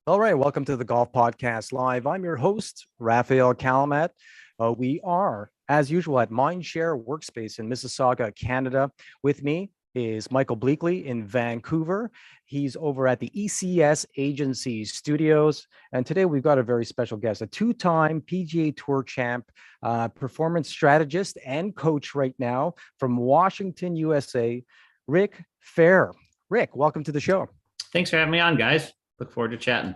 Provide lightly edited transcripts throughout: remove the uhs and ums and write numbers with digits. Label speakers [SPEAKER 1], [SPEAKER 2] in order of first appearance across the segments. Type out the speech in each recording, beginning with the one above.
[SPEAKER 1] All right, welcome to the Golf Podcast Live. I'm your host, Rafael Kalamat. We are, as usual, at Mindshare Workspace in Mississauga, Canada. With me is Michael Bleackley in Vancouver. He's over at the ECS Agency Studios. And today we've got a very special guest, a two-time PGA Tour champ, performance strategist and coach right now from Washington, USA, Rick Fehr. Rick, welcome to the show.
[SPEAKER 2] Thanks for having me on, guys. Look forward to chatting.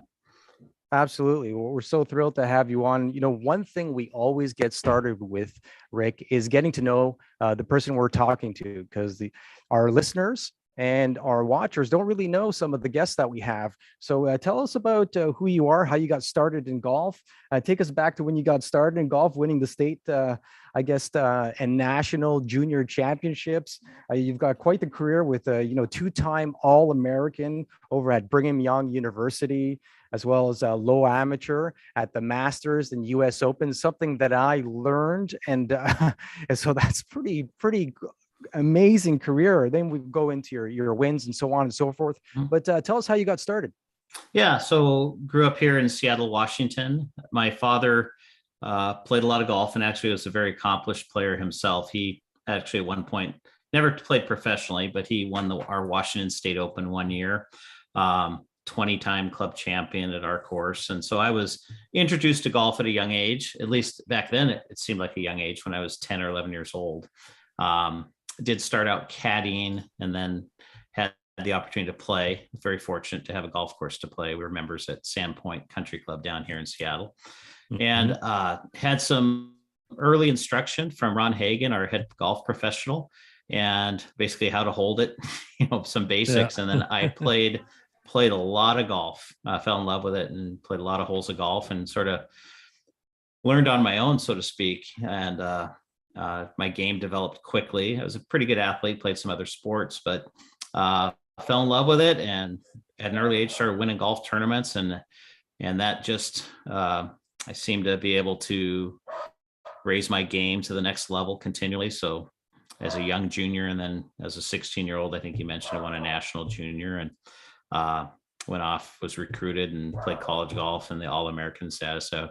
[SPEAKER 1] Absolutely. Well, we're so thrilled to have you on. You know, one thing we always get started with, Rick, is getting to know the person we're talking to, because our listeners and our watchers don't really know some of the guests that we have. So tell us about who you are, how you got started in golf. Take us back to when you got started in golf, winning the state, and national junior championships. You've got quite the career with, two-time All-American over at Brigham Young University, as well as a low amateur at the Masters and US Open, something that I learned. And so that's pretty amazing career. Then we go into your wins and so on and so forth. But tell us how you got started.
[SPEAKER 2] Yeah, so grew up here in Seattle, Washington. My father played a lot of golf and actually was a very accomplished player himself. He actually at one point never played professionally, but he won our Washington State Open one year. 20-time club champion at our course. And so I was introduced to golf at a young age. At least back then, it seemed like a young age when I was 10 or 11 years old. Did start out caddying and then had the opportunity to play. Very fortunate to have a golf course to play. We were members at Sandpoint Country Club down here in Seattle. Mm-hmm. And had some early instruction from Ron Hagen, our head golf professional, and basically how to hold it, some basics. Yeah. And then I played a lot of golf, fell in love with it and played a lot of holes of golf and sort of learned on my own, so to speak. And my game developed quickly. I was a pretty good athlete, played some other sports, but fell in love with it. And at an early age, started winning golf tournaments. And that just, I seemed to be able to raise my game to the next level continually. So as a young junior, and then as a 16-year-old, I think you mentioned I won a national junior and went off, was recruited and played college golf in the All-American status. So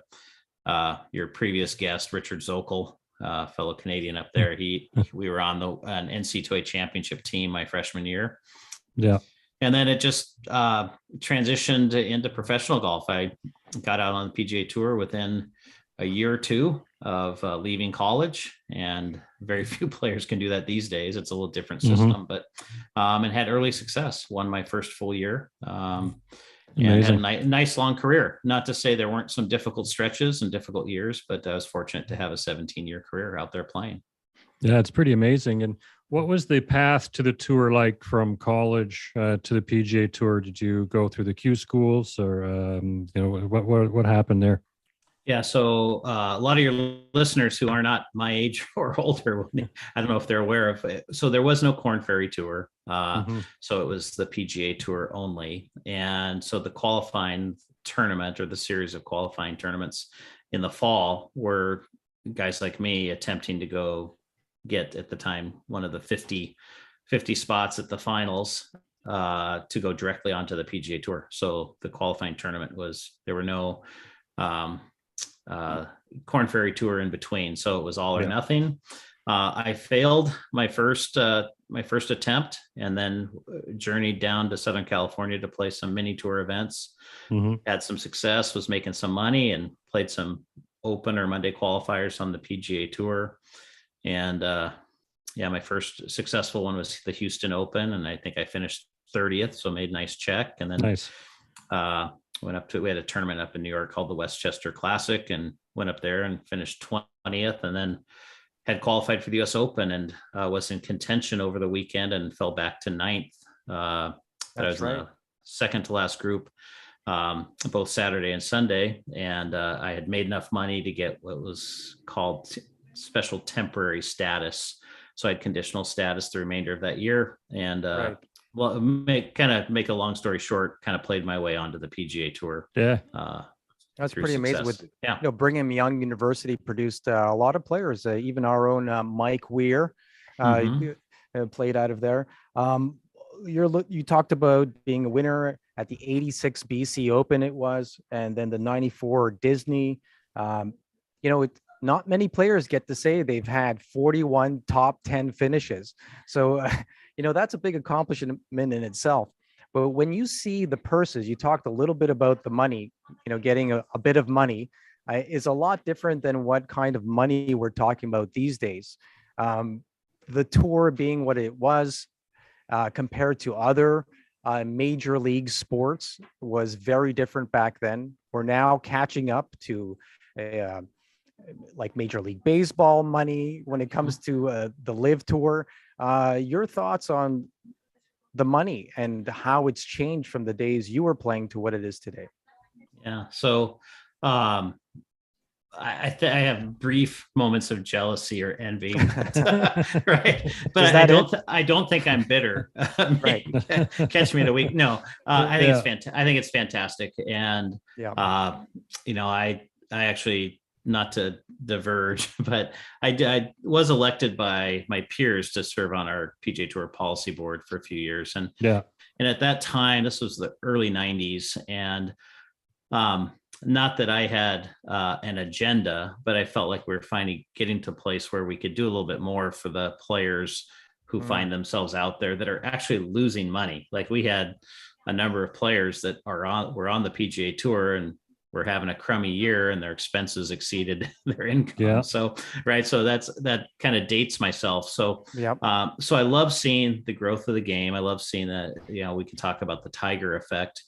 [SPEAKER 2] your previous guest, Richard Zokel, fellow Canadian up there, we were on an NCAA championship team my freshman year.
[SPEAKER 1] Yeah.
[SPEAKER 2] And then it just transitioned into professional golf. I got out on the PGA Tour within a year or two of leaving college, and very few players can do that these days. It's a little different system, but and had early success. Won my first full year, and had a nice long career. Not to say there weren't some difficult stretches and difficult years, but I was fortunate to have a 17-year career out there playing.
[SPEAKER 3] Yeah, it's pretty amazing. And what was the path to the tour like from college to the PGA Tour? Did you go through the Q schools, or what happened there?
[SPEAKER 2] Yeah, so a lot of your listeners who are not my age or older, I don't know if they're aware of it. So there was no Korn Ferry Tour. So it was the PGA Tour only. And so the qualifying tournament, or the series of qualifying tournaments in the fall, were guys like me attempting to go get, at the time, one of the 50 spots at the finals to go directly onto the PGA Tour. So the qualifying tournament there were no Korn Ferry Tour in between, so it was all or nothing. I failed my first attempt, and then journeyed down to Southern California to play some mini tour events. Had some success, was making some money, and played some open or Monday qualifiers on the PGA Tour. And my first successful one was the Houston Open, and I think I finished 30th, so made a nice check. And then we had a tournament up in New York called the Westchester Classic, and went up there and finished 20th, and then had qualified for the US Open, and was in contention over the weekend and fell back to 9th. I was in the second to last group, both Saturday and Sunday. And I had made enough money to get what was called special temporary status. So I had conditional status the remainder of that year. And well, make a long story short, kind of played my way onto the PGA Tour.
[SPEAKER 3] Yeah.
[SPEAKER 1] That's pretty amazing. With Brigham Young University produced a lot of players, even our own Mike Weir played out of there. you talked about being a winner at the 86 BC Open, it was, and then the 94 Disney. Not many players get to say they've had 41 top 10 finishes. So, that's a big accomplishment in itself. But when you see the purses, you talked a little bit about the money, getting a bit of money is a lot different than what kind of money we're talking about these days. The tour being what it was, compared to other major league sports, was very different back then. We're now catching up to like Major League Baseball money when it comes to the Live Tour. Your thoughts on the money and how it's changed from the days you were playing to what it is today?
[SPEAKER 2] Yeah. So I have brief moments of jealousy or envy, right? But I don't think I'm bitter. Right. Catch me in a week. No, I think it's fantastic. I think it's fantastic, and I actually, not to diverge, but I was elected by my peers to serve on our PGA Tour policy board for a few years, and at that time, this was the early '90s, and not that I had an agenda, but I felt like we were finally getting to a place where we could do a little bit more for the players who find themselves out there that are actually losing money. Like, we had a number of players that were on the PGA Tour and were having a crummy year, and their expenses exceeded their income. Yeah. So that kind of dates myself. So so I love seeing the growth of the game. I love seeing that. We can talk about the Tiger effect.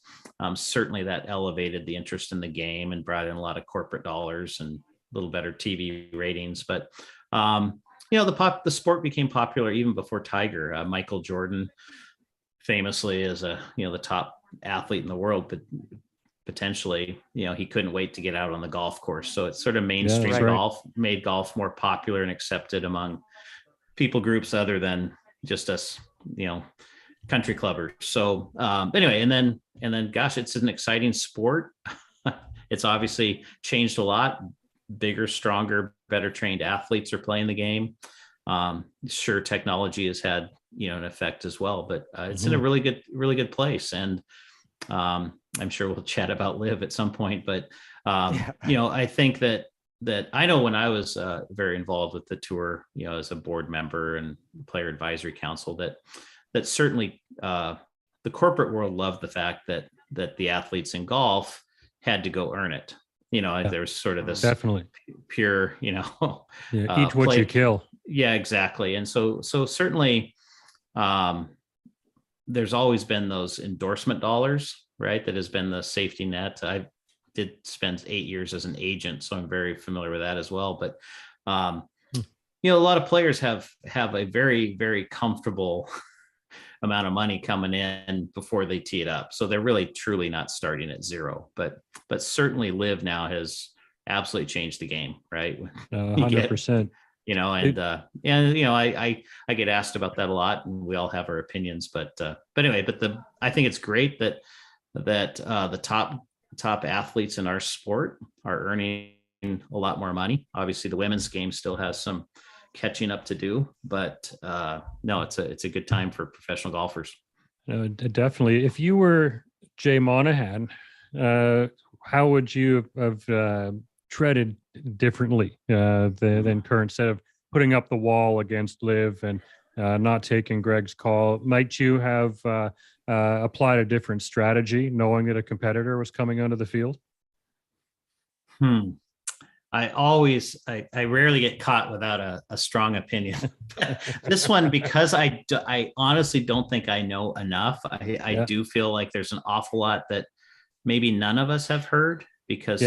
[SPEAKER 2] Certainly that elevated the interest in the game and brought in a lot of corporate dollars and a little better TV ratings. But the sport became popular even before Tiger. Michael Jordan famously is the top athlete in the world, but potentially, he couldn't wait to get out on the golf course. So it's sort of mainstream golf, made golf more popular and accepted among people groups other than just us, country clubbers. So anyway, and then gosh, it's an exciting sport. It's obviously changed a lot. Bigger, stronger, better trained athletes are playing the game. Sure, technology has had an effect as well, but it's in a really good place. And I'm sure we'll chat about Live at some point, but I think that I know when I was very involved with the tour, as a board member and player advisory council, that certainly the corporate world loved the fact that the athletes in golf had to go earn it. There was sort of this definitely pure, eat
[SPEAKER 3] what you kill.
[SPEAKER 2] Yeah, exactly. And so certainly there's always been those endorsement dollars, right? That has been the safety net. I did spend 8 years as an agent, so I'm very familiar with that as well. But a lot of players have a very, very comfortable amount of money coming in before they tee it up, so they're really truly not starting at zero. But certainly Live now has absolutely changed the game, right?
[SPEAKER 3] 100%.
[SPEAKER 2] I get asked about that a lot, and we all have our opinions, but anyway, I think it's great that the top athletes in our sport are earning a lot more money. Obviously the women's game still has some catching up to do, but no, it's a good time for professional golfers.
[SPEAKER 3] Definitely. If you were Jay Monahan, how would you have treaded differently than current, instead of putting up the wall against Live and not taking Greg's call? Might you have applied a different strategy, knowing that a competitor was coming onto the field?
[SPEAKER 2] I rarely get caught without a strong opinion. This one, because I honestly don't think I know enough. I do feel like there's an awful lot that maybe none of us have heard, because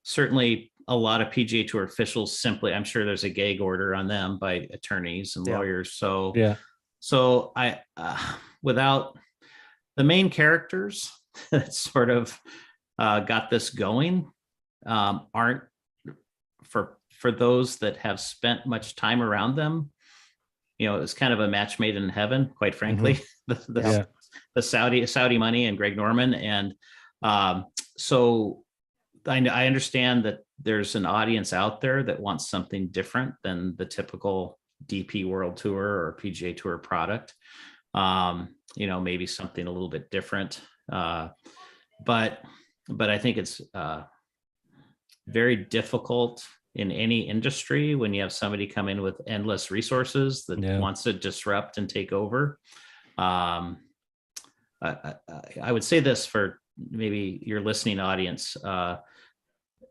[SPEAKER 2] certainly a lot of PGA Tour officials simply, I'm sure there's a gag order on them by attorneys and lawyers. So I, without the main characters that sort of got this going, aren't, for those that have spent much time around them, it's kind of a match made in heaven, quite frankly. The Saudi money and Greg Norman. And so I understand that there's an audience out there that wants something different than the typical DP World Tour or PGA Tour product. maybe something a little bit different. But I think it's very difficult in any industry when you have somebody come in with endless resources that wants to disrupt and take over. I would say this for maybe your listening audience.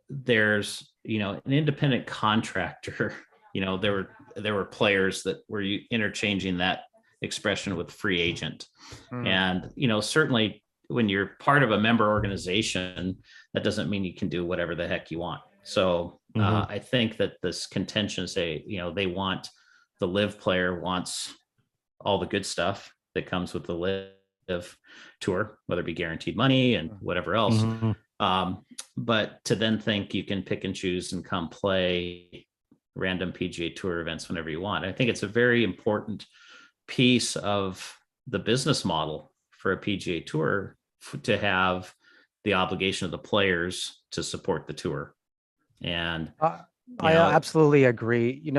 [SPEAKER 2] There's, an independent contractor, there were players that were interchanging that expression with free agent. And, certainly when you're part of a member organization, that doesn't mean you can do whatever the heck you want. So I think that this contention say, they want, the live player wants all the good stuff that comes with the live tour, whether it be guaranteed money and whatever else. But to then think you can pick and choose and come play random PGA Tour events whenever you want. I think it's a very important piece of the business model for a PGA Tour to have the obligation of the players to support the tour. And
[SPEAKER 1] I absolutely agree.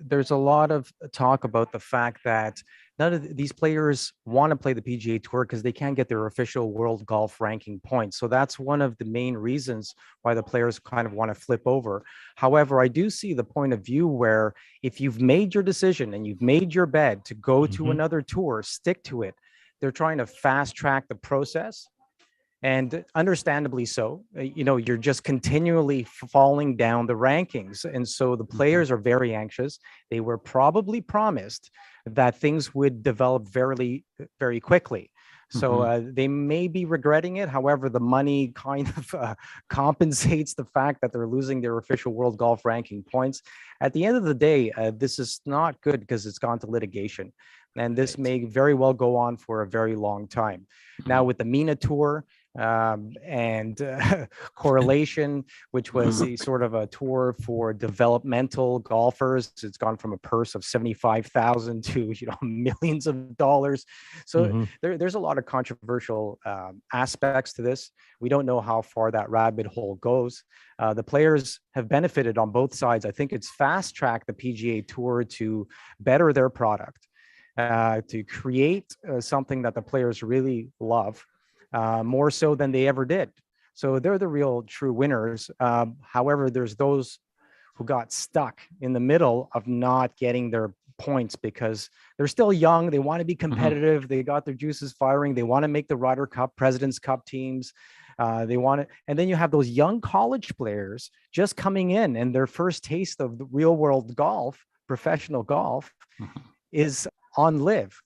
[SPEAKER 1] There's a lot of talk about the fact that none of these players want to play the PGA Tour because they can't get their official world golf ranking points. So that's one of the main reasons why the players kind of want to flip over. However, I do see the point of view where if you've made your decision and you've made your bed to go to another tour, stick to it. They're trying to fast track the process. And understandably so, you're just continually falling down the rankings. And so the players are very anxious. They were probably promised that things would develop very, very quickly. So they may be regretting it. However, the money kind of compensates the fact that they're losing their official world golf ranking points. At the end of the day, this is not good because it's gone to litigation. And this may very well go on for a very long time. Now with the MENA Tour, and Correlation, which was a sort of a tour for developmental golfers. It's gone from a purse of $75,000 to millions of dollars. So there's a lot of controversial aspects to this. We don't know how far that rabbit hole goes. The players have benefited on both sides. I think it's fast-tracked the PGA Tour to better their product, to create something that the players really love. More so than they ever did. So they're the real true winners. However, there's those who got stuck in the middle of not getting their points because they're still young. They want to be competitive. They got their juices firing. They want to make the Ryder Cup, President's Cup teams. They want it. And then you have those young college players just coming in, and their first taste of the real world golf, professional golf, is on live.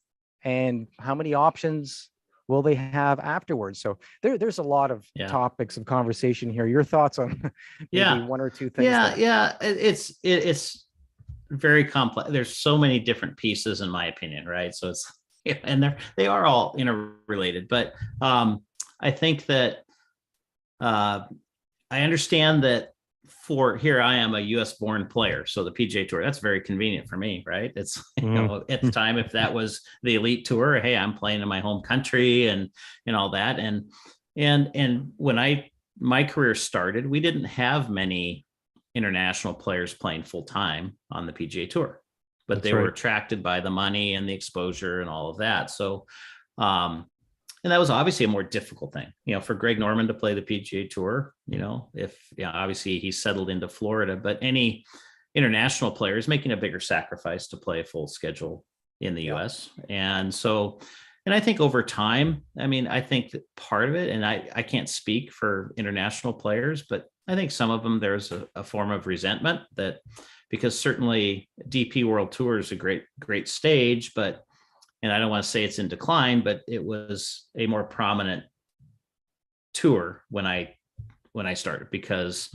[SPEAKER 1] And how many options will they have afterwards? So there's a lot of topics of conversation here. Your thoughts on maybe one or two things?
[SPEAKER 2] It's very complex. There's so many different pieces, in my opinion, right? So it's and they are all interrelated. But I think that I understand that. For here, I am a U.S. born player, so the PGA Tour, that's very convenient for me, right? It's at the time, if that was the elite tour, hey, I'm playing in my home country and all that. And when my career started, we didn't have many international players playing full time on the PGA Tour, but they were attracted by the money and the exposure and all of that. So, and that was obviously a more difficult thing, for Greg Norman to play the PGA Tour, obviously he settled into Florida, but any international player is making a bigger sacrifice to play a full schedule in the US. And so, and I think over time, I think that part of it, and I can't speak for international players, but I think some of them, there's a form of resentment that, because certainly DP World Tour is a great stage, and I don't want to say it's in decline, but it was a more prominent tour when I started, because,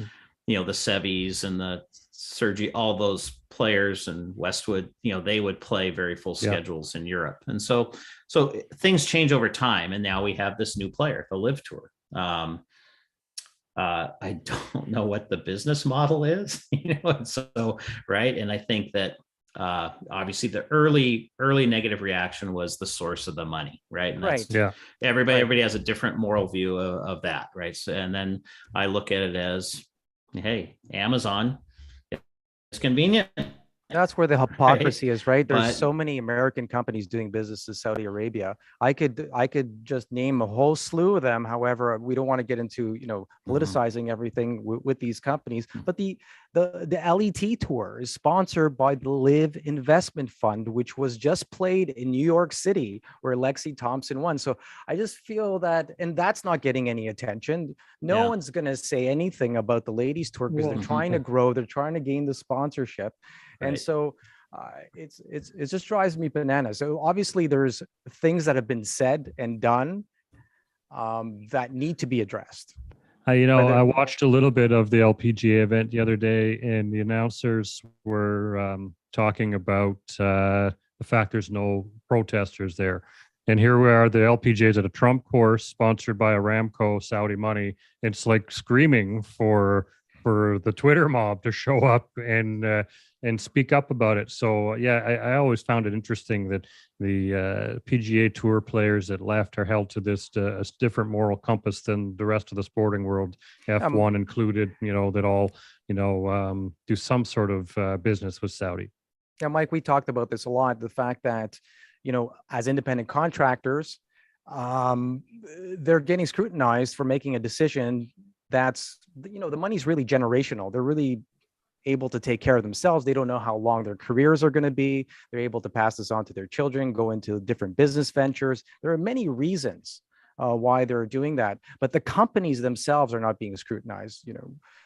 [SPEAKER 2] the Seves and the Sergi, all those players, and Westwood, they would play very full schedules in Europe. And so things change over time. And now we have this new player, the Live Tour. I don't know what the business model is, and so, right. And I think that, obviously the early negative reaction was the source of the money, right? And that's, everybody has a different moral view of that, right? So, and then I look at it as, hey, Amazon, it's convenient.
[SPEAKER 1] That's where the hypocrisy is, right? There's
[SPEAKER 2] But
[SPEAKER 1] so many American companies doing business in Saudi Arabia. I could just name a whole slew of them. However, we don't want to get into, politicizing everything with these companies. But the LET tour is sponsored by the Live Investment Fund, which was just played in New York City, where Lexi Thompson won. So I just feel that, and that's not getting any attention. No
[SPEAKER 2] Yeah.
[SPEAKER 1] one's going to say anything about the ladies tour because
[SPEAKER 3] Well,
[SPEAKER 1] they're trying to grow, they're trying to gain the sponsorship. And
[SPEAKER 2] Right.
[SPEAKER 1] so it just drives me bananas. So obviously there's things that have been said and done that need to be addressed.
[SPEAKER 3] I watched a little bit of the LPGA event the other day, and the announcers were talking about the fact there's no protesters there. And here we are, the LPGA's at a Trump course sponsored by Aramco, Saudi money. It's like screaming for the Twitter mob to show up and speak up about it. So yeah, I always found it interesting that the PGA Tour players that left are held to this a different moral compass than the rest of the sporting world, F1 included. That all do some sort of business with Saudi.
[SPEAKER 1] Yeah, Mike, we talked about this a lot. The fact that, as independent contractors, they're getting scrutinized for making a decision that's, the money's really generational. They're really able to take care of themselves. They don't know how long their careers are going to be. They're able to pass this on to their children, go into different business ventures. There are many reasons why they're doing that, but the companies themselves are not being scrutinized.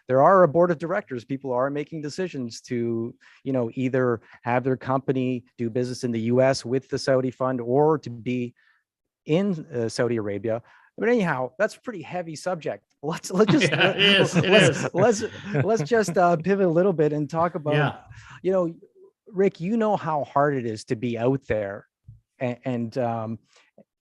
[SPEAKER 1] There are a board of directors. People are making decisions to, either have their company do business in the US with the Saudi fund or to be in Saudi Arabia. But anyhow, that's a pretty heavy subject. Let's just let's just pivot a little bit and talk about, Rick, how hard it is to be out there and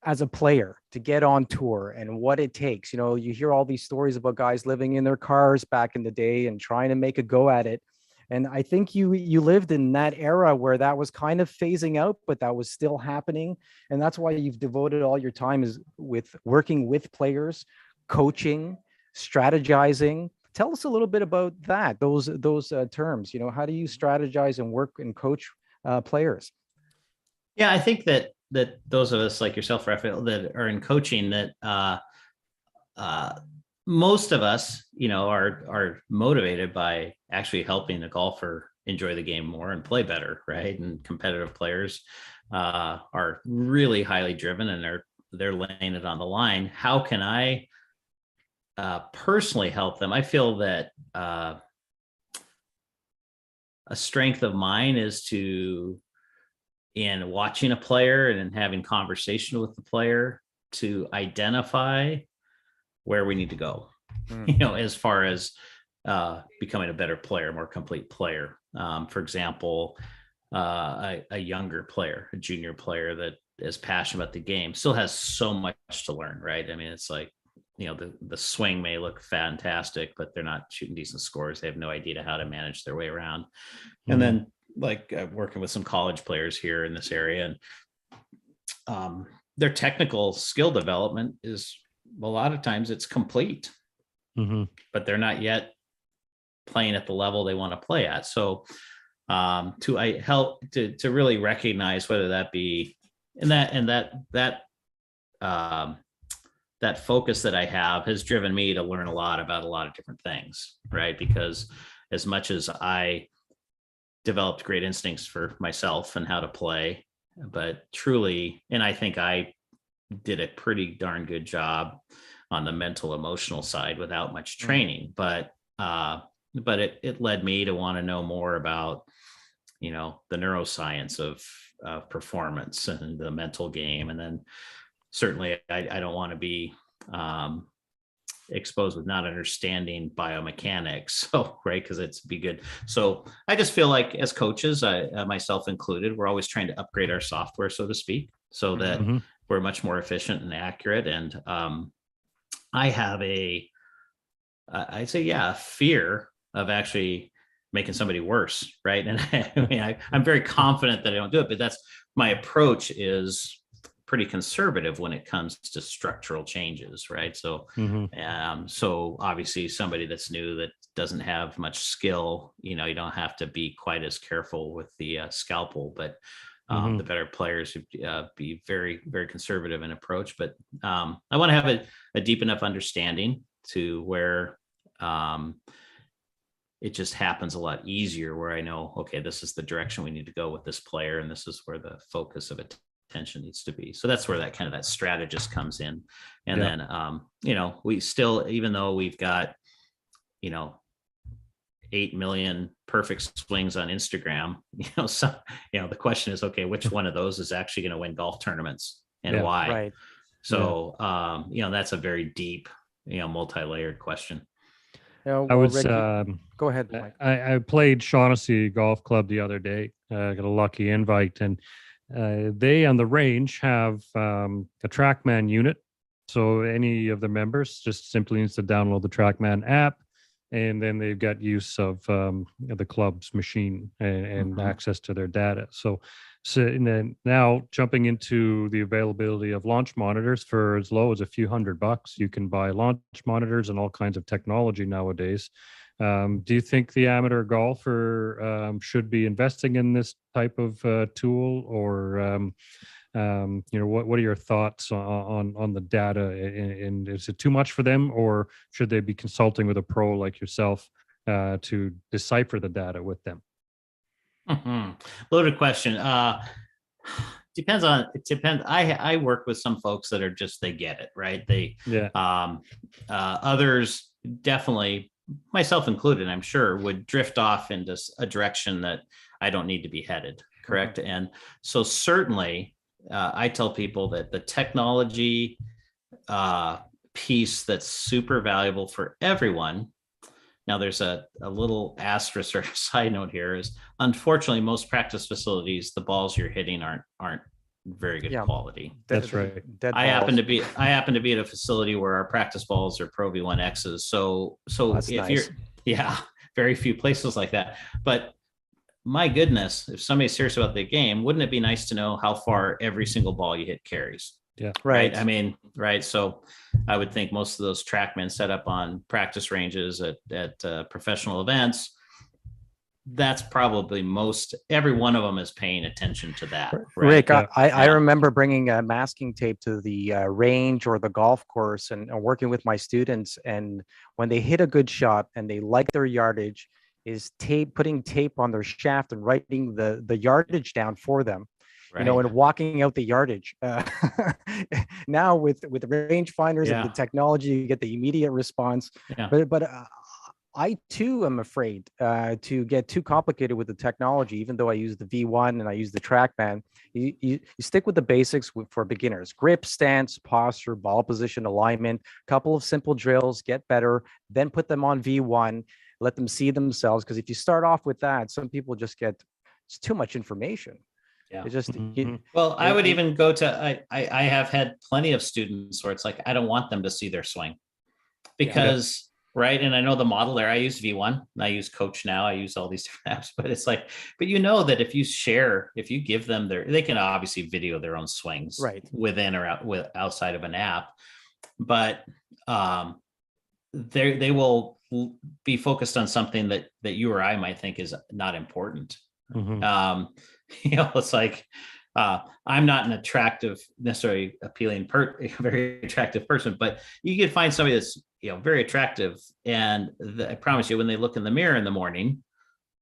[SPEAKER 1] as a player to get on tour and what it takes. You hear all these stories about guys living in their cars back in the day and trying to make a go at it. And I think you lived in that era where that was kind of phasing out, but that was still happening. And that's why you've devoted all your time is with working with players, coaching, strategizing. Tell us a little bit about that, those terms. How do you strategize and work and coach players?
[SPEAKER 2] Yeah, I think that those of us like yourself, Rafael, that are in coaching, that most of us, are motivated by actually helping the golfer enjoy the game more and play better, right? And competitive players are really highly driven, and they're laying it on the line. How can I personally help them? I feel that a strength of mine is in watching a player and in having conversation with the player, to identify where we need to go, as far as becoming a better player, more complete player. For example, a younger player, a junior player that is passionate about the game, still has so much to learn, right? I mean, it's like, the swing may look fantastic, but they're not shooting decent scores. They have no idea how to manage their way around. Mm-hmm. And then, like, working with some college players here in this area, and their technical skill development is, a lot of times it's complete, but they're not yet playing at the level they want to play at. So to help to really recognize whether that be, and that focus that I have has driven me to learn a lot about a lot of different things, right? Because as much as I developed great instincts for myself and how to play, but truly, and I think I did a pretty darn good job on the mental emotional side without much training, but it led me to want to know more about, the neuroscience of performance and the mental game. And then certainly I don't want to be exposed with not understanding biomechanics. So, right. Cause it's be good. So I just feel like as coaches, I myself included, we're always trying to upgrade our software, so to speak, so that we're much more efficient and accurate. And I have I'd say, a fear of actually making somebody worse. Right. And I mean, I'm very confident that I don't do it, but that's my approach is pretty conservative when it comes to structural changes. Right. So, so obviously somebody that's new that doesn't have much skill, you don't have to be quite as careful with the scalpel, but the better players be very, very conservative in approach. But I want to have a deep enough understanding to where it just happens a lot easier, where I know, okay, this is the direction we need to go with this player, and this is where the focus of attention needs to be. So that's where that strategist comes in. And then, we still, even though we've got, 8 million perfect swings on Instagram, the question is, okay, which one of those is actually going to win golf tournaments and why?
[SPEAKER 1] Right.
[SPEAKER 2] So, that's a very deep, multi-layered question.
[SPEAKER 3] I was,
[SPEAKER 1] Rick, go ahead, Mike.
[SPEAKER 3] I played Shaughnessy Golf Club the other day. I got a lucky invite, and they on the range have a TrackMan unit. So any of the members just simply needs to download the TrackMan app, and then they've got use of the club's machine and access to their data. So and then now jumping into the availability of launch monitors for as low as a few $100, you can buy launch monitors and all kinds of technology nowadays. Do you think the amateur golfer should be investing in this type of tool, or what are your thoughts on the data? And is it too much for them, or should they be consulting with a pro like yourself to decipher the data with them?
[SPEAKER 2] Loaded question. Depends. I work with some folks that are just, they get it, right? Others definitely, myself included, I'm sure, would drift off into a direction that I don't need to be headed. Correct. And so certainly I tell people that the technology piece that's super valuable for everyone. Now, there's a little asterisk or side note here is, unfortunately, most practice facilities, the balls you're hitting aren't very good quality.
[SPEAKER 3] That's right.
[SPEAKER 2] I happen to be at a facility where our practice balls are Pro V1Xs. So
[SPEAKER 1] that's
[SPEAKER 2] if
[SPEAKER 1] nice.
[SPEAKER 2] Very few places like that. But my goodness, if somebody's serious about the game, wouldn't it be nice to know how far every single ball you hit carries?
[SPEAKER 3] Yeah.
[SPEAKER 2] Right. I mean, right. So I would think most of those TrackMan set up on practice ranges at professional events, that's probably every one of them is paying attention to that. Right?
[SPEAKER 1] Rick, I remember bringing a masking tape to the range or the golf course and working with my students. And when they hit a good shot and they like their yardage, is putting tape on their shaft and writing the yardage down for them. Right. And walking out the yardage. Now with the rangefinders and the technology, you get the immediate response. Yeah. But I too am afraid to get too complicated with the technology. Even though I use the V1 and I use the TrackMan, you stick with the basics for beginners: grip, stance, posture, ball position, alignment. Couple of simple drills, get better, then put them on V1. Let them see themselves, because if you start off with that, some people just it's too much information.
[SPEAKER 2] Yeah.
[SPEAKER 1] It's just
[SPEAKER 2] I would even go to I have had plenty of students where it's like, I don't want them to see their swing because right. And I know the model there. I use V1 and I use Coach now. I use all these different apps, but it's like, but that if you give them they can obviously video their own swings within or outside of an app, but they will be focused on something that you or I might think is not important. It's like I'm not an necessarily appealing, very attractive person, but you could find somebody that's very attractive, and I promise you, when they look in the mirror in the morning,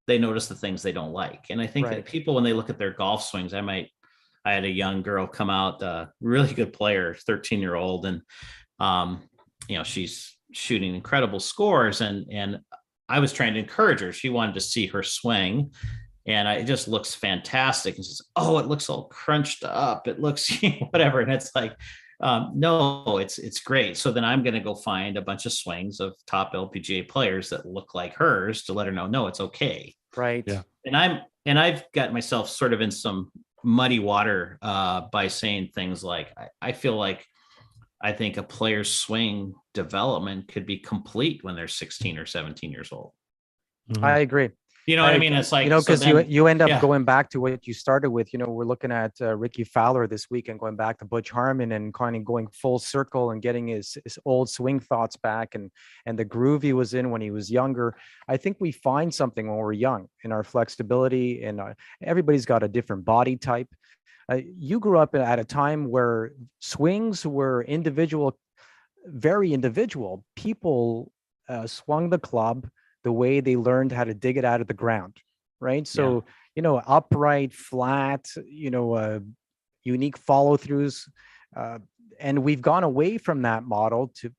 [SPEAKER 2] they notice the things they don't like. And I think that people, when they look at their golf swings, I had a young girl come out, really good player, 13-year-old, and she's shooting incredible scores, and I was trying to encourage her. She wanted to see her swing, and it just looks fantastic. And she says, "Oh, it looks all crunched up. It looks whatever." And it's like, no, it's great. So then I'm going to go find a bunch of swings of top LPGA players that look like hers to let her know, no, it's okay.
[SPEAKER 1] Right.
[SPEAKER 3] Yeah.
[SPEAKER 2] And I've got myself sort of in some muddy water by saying things like, I think a player's swing development could be complete when they're 16 or 17 years old.
[SPEAKER 1] I agree.
[SPEAKER 2] You know what I mean? It's like,
[SPEAKER 1] because you end up
[SPEAKER 2] yeah.
[SPEAKER 1] going back to what you started with. We're looking at Ricky Fowler this week and going back to Butch Harmon and kind of going full circle and getting his old swing thoughts back and the groove he was in when he was younger. I think we find something when we're young in our flexibility, and everybody's got a different body type. You grew up at a time where swings were individual, very individual. People swung the club the way they learned how to dig it out of the ground, right? So, upright, flat, unique follow throughs. And we've gone away from that model to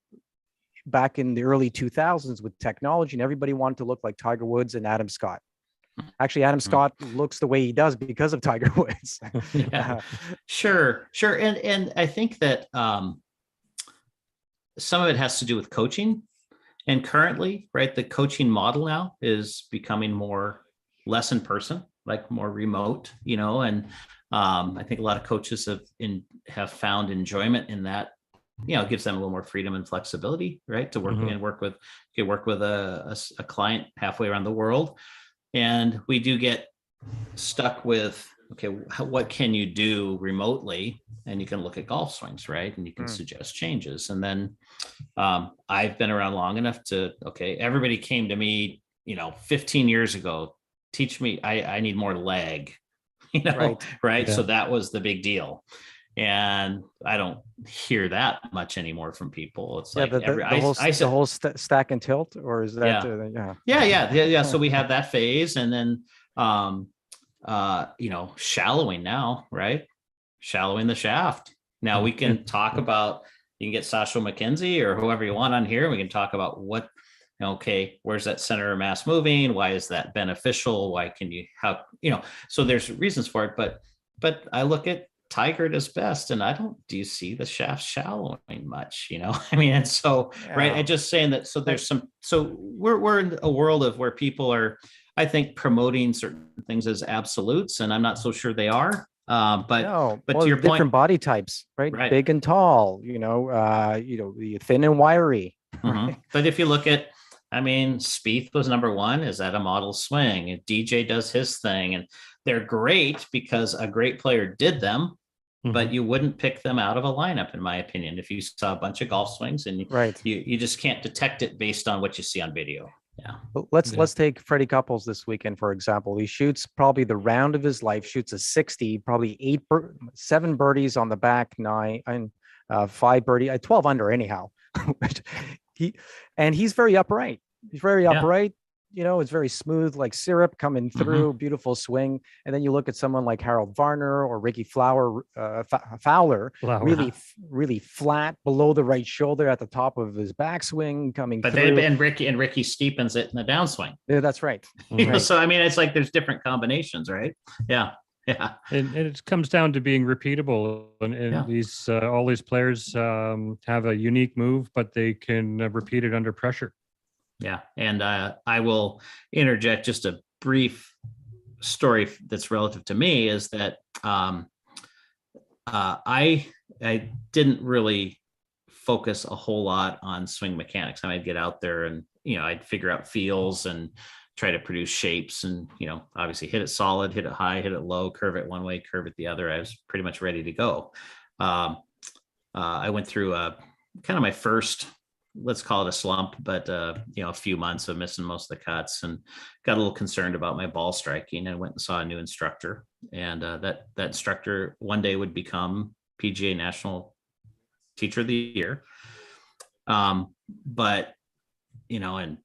[SPEAKER 1] back in the early 2000s with technology, and everybody wanted to look like Tiger Woods and Adam Scott. Actually, Adam Scott looks the way he does because of Tiger Woods.
[SPEAKER 2] Yeah, sure. And I think that some of it has to do with coaching. And currently, right, the coaching model now is becoming less in person, like more remote, and I think a lot of coaches have found enjoyment in that. It gives them a little more freedom and flexibility, right, to work and work with a client halfway around the world. And we do get stuck with, okay, what can you do remotely? And you can look at golf swings, right? And you can suggest changes. And then I've been around long enough to, everybody came to me, 15 years ago, teach me, I need more leg, right? Yeah. So that was the big deal. And I don't hear that much anymore from people. It's like
[SPEAKER 1] the whole stack and tilt, or is that?
[SPEAKER 2] Yeah. So we have that phase, and then shallowing now, right? Shallowing the shaft. Now we can talk about. You can get Sasha McKenzie or whoever you want on here. And we can talk about where's that center of mass moving? Why is that beneficial? Why can you? So there's reasons for it, but I look at Tiger at his best, and do you see the shaft shallowing much? And so, right. I'm just saying that. So there's we're in a world of where people are, I think, promoting certain things as absolutes, and I'm not so sure they are. But to your point,
[SPEAKER 1] different body types, right? Big and tall, thin and wiry.
[SPEAKER 2] Right? But if you look at, Spieth was number one. Is that a model swing? And DJ does his thing, and they're great because a great player did them, but you wouldn't pick them out of a lineup, in my opinion. If you saw a bunch of golf swings, and you just can't detect it based on what you see on video. Yeah.
[SPEAKER 1] Let's take Freddie Couples this weekend, for example. He shoots probably the round of his life, shoots a 60, probably 7 birdies on the back nine, and 5 birdie, 12 under anyhow. He's very upright. He's very upright. It's very smooth, like syrup coming through, beautiful swing. And then you look at someone like Harold Varner or Ricky Fowler, really, really flat below the right shoulder at the top of his backswing coming through.
[SPEAKER 2] And Ricky steepens it in the downswing.
[SPEAKER 1] Yeah, that's right.
[SPEAKER 2] So, it's like there's different combinations, right? Yeah. Yeah.
[SPEAKER 3] And it comes down to being repeatable. And these all these players have a unique move, but they can repeat it under pressure.
[SPEAKER 2] Yeah. And I will interject just a brief story that's relative to me, is that I didn't really focus a whole lot on swing mechanics. I'd get out there and, I'd figure out feels and try to produce shapes and, obviously hit it solid, hit it high, hit it low, curve it one way, curve it the other. I was pretty much ready to go. I went through kind of my first, let's call it a slump, but a few months of missing most of the cuts, and got a little concerned about my ball striking, and went and saw a new instructor. And that instructor one day would become PGA National Teacher of the Year. But, and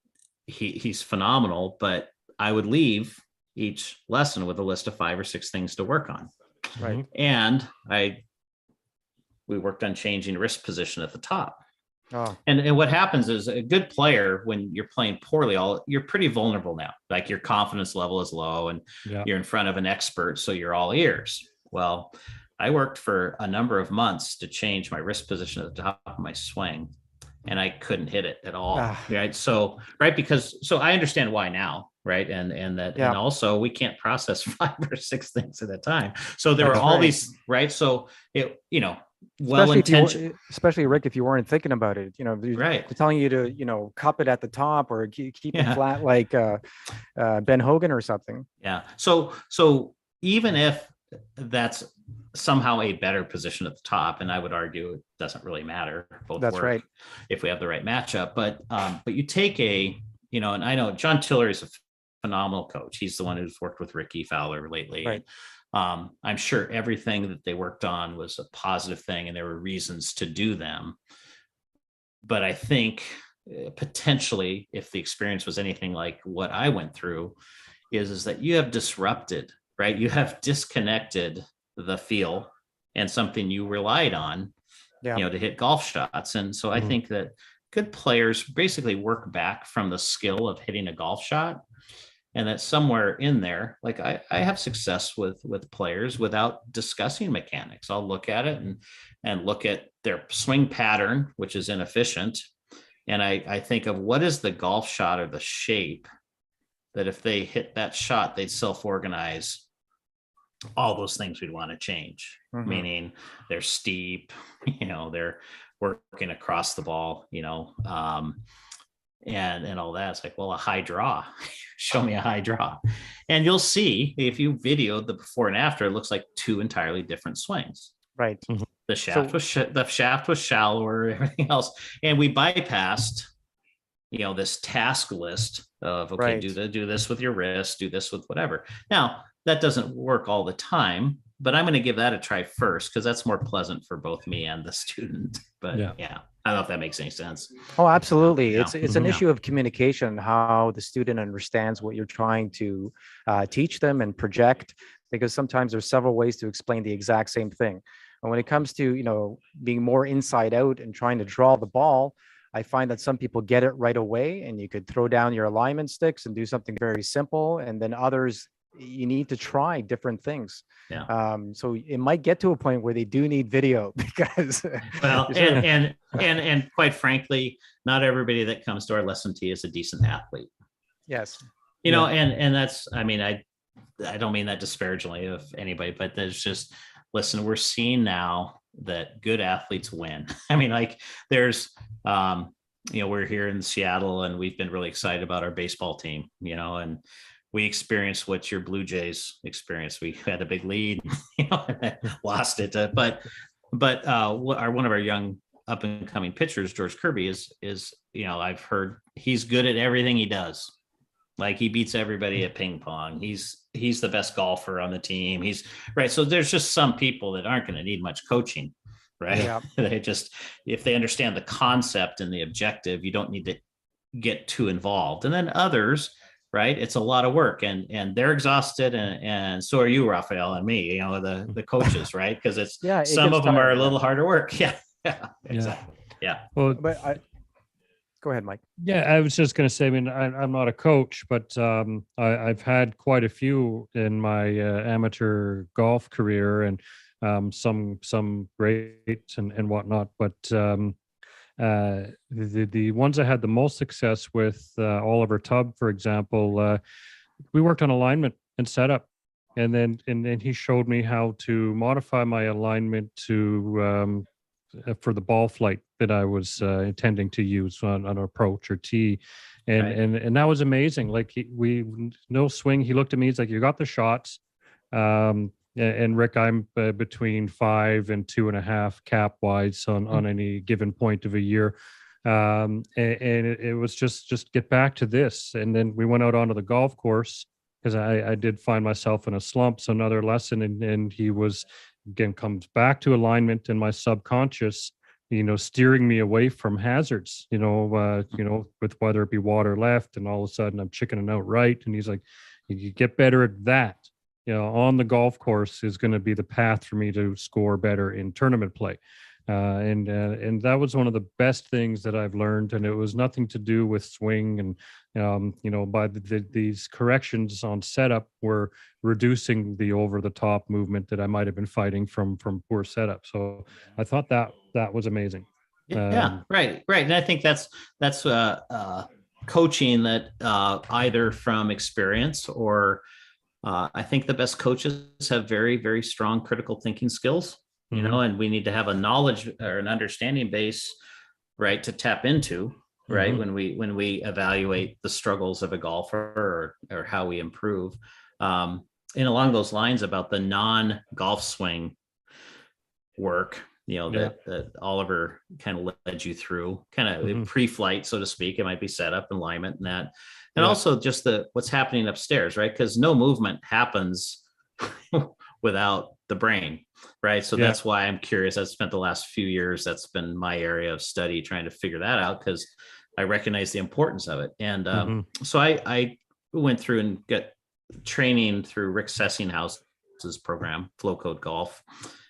[SPEAKER 2] he's phenomenal, but I would leave each lesson with a list of 5 or 6 things to work on.
[SPEAKER 1] Right.
[SPEAKER 2] And we worked on changing wrist position at the top.
[SPEAKER 1] Oh.
[SPEAKER 2] And what happens is, a good player, when you're playing poorly, you're pretty vulnerable now. Like, your confidence level is low, and you're in front of an expert, so you're all ears. Well, I worked for a number of months to change my wrist position at the top of my swing, and I couldn't hit it at all. Right. So, so I understand why now. Right. And also we can't process 5 or 6 things at a time. So there were all these, right. So well-intentioned.
[SPEAKER 1] Especially Rick, if you weren't thinking about it,
[SPEAKER 2] Right.
[SPEAKER 1] they're telling you to, cup it at the top or keep it
[SPEAKER 2] Yeah.
[SPEAKER 1] flat like Ben Hogan or something.
[SPEAKER 2] Yeah. So even if that's somehow a better position at the top, and I would argue it doesn't really matter. Both
[SPEAKER 1] That's
[SPEAKER 2] work
[SPEAKER 1] right.
[SPEAKER 2] if we have the right matchup. But you take and I know John Tiller is a phenomenal coach. He's the one who's worked with Rick Fowler lately.
[SPEAKER 1] Right.
[SPEAKER 2] And, I'm sure everything that they worked on was a positive thing, and there were reasons to do them. But I think potentially, if the experience was anything like what I went through, is that you have disrupted, right? You have disconnected the feel and something you relied on, to hit golf shots. And so I think that good players basically work back from the skill of hitting a golf shot. And that somewhere in there, like I have success with players without discussing mechanics. I'll look at it and look at their swing pattern, which is inefficient. And I think of what is the golf shot or the shape that if they hit that shot, they'd self-organize all those things we'd want to change, meaning they're steep, they're working across the ball, and all that. It's like, well, a high draw, show me a high draw. And you'll see if you videoed the before and after, it looks like two entirely different swings.
[SPEAKER 1] Right.
[SPEAKER 2] The shaft was shallower, everything else. And we bypassed, this task list of, okay,
[SPEAKER 1] Right.
[SPEAKER 2] do this with your wrist, do this with whatever. Now, that doesn't work all the time, but I'm going to give that a try first because that's more pleasant for both me and the student. But yeah, I don't know if that makes any sense.
[SPEAKER 1] Oh, absolutely.
[SPEAKER 2] Yeah.
[SPEAKER 1] It's an issue of communication, how the student understands what you're trying to teach them and project, because sometimes there's several ways to explain the exact same thing. And when it comes to, being more inside out and trying to draw the ball, I find that some people get it right away and you could throw down your alignment sticks and do something very simple. And then others, you need to try different things.
[SPEAKER 2] Yeah.
[SPEAKER 1] So it might get to a point where they do need video because
[SPEAKER 2] well, and quite frankly, not everybody that comes to our lesson tee is a decent athlete.
[SPEAKER 1] Yes.
[SPEAKER 2] And that's, I don't mean that disparagingly of anybody, but there's just, listen, we're seeing now that good athletes win. There's, we're here in Seattle and we've been really excited about our baseball team, and we experienced what your Blue Jays experienced. We had a big lead, lost it. But one of our young up and coming pitchers, George Kirby, is I've heard he's good at everything he does. Like he beats everybody at ping pong. He's the best golfer on the team. He's right. So there's just some people that aren't going to need much coaching, right? Yeah. They just, if they understand the concept and the objective, you don't need to get too involved. And then others, right? It's a lot of work and they're exhausted and so are you, Rafael, and me, the coaches, right? Because some of them are a little harder work. Yeah. Exactly. Yeah.
[SPEAKER 1] Well, but go ahead, Mike.
[SPEAKER 3] Yeah, I was just going to say, I'm not a coach, but I've had quite a few in my amateur golf career and some great and whatnot. But the ones I had the most success with, Oliver Tubb, for example, we worked on alignment and setup, and then he showed me how to modify my alignment to for the ball flight that I was intending to use on an approach or tee, and that was amazing. Like no swing. He looked at me. He's like, "You got the shots." And Rick, I'm between 5 and 2.5 cap wise on any given point of a year. And it was just get back to this. And then we went out onto the golf course because I did find myself in a slump. So another lesson, and he was, again, comes back to alignment and my subconscious, steering me away from hazards, with whether it be water left and all of a sudden I'm chickening out right. And he's like, you get better at that. On the golf course is going to be the path for me to score better in tournament play. And that was one of the best things that I've learned. And it was nothing to do with swing. And, by these corrections on setup were reducing the over the top movement that I might have been fighting from poor setup. So I thought that was amazing.
[SPEAKER 2] Right. And I think that's coaching that either from experience or I think the best coaches have very, very strong critical thinking skills. you know, and we need to have a knowledge or an understanding base, right, to tap into, right, when we evaluate the struggles of a golfer or how we improve. And along those lines about the non-golf swing work, you know, that Oliver kind of led you through, kind of pre-flight, so to speak. It might be setup, alignment, and that. And also just what's happening upstairs, right? Because no movement happens without the brain, right? So that's why I'm curious. I've spent the last few years, that's been my area of study, trying to figure that out, because I recognize the importance of it. And so I went through and got training through Rick Sessinghouse's program, Flow Code Golf.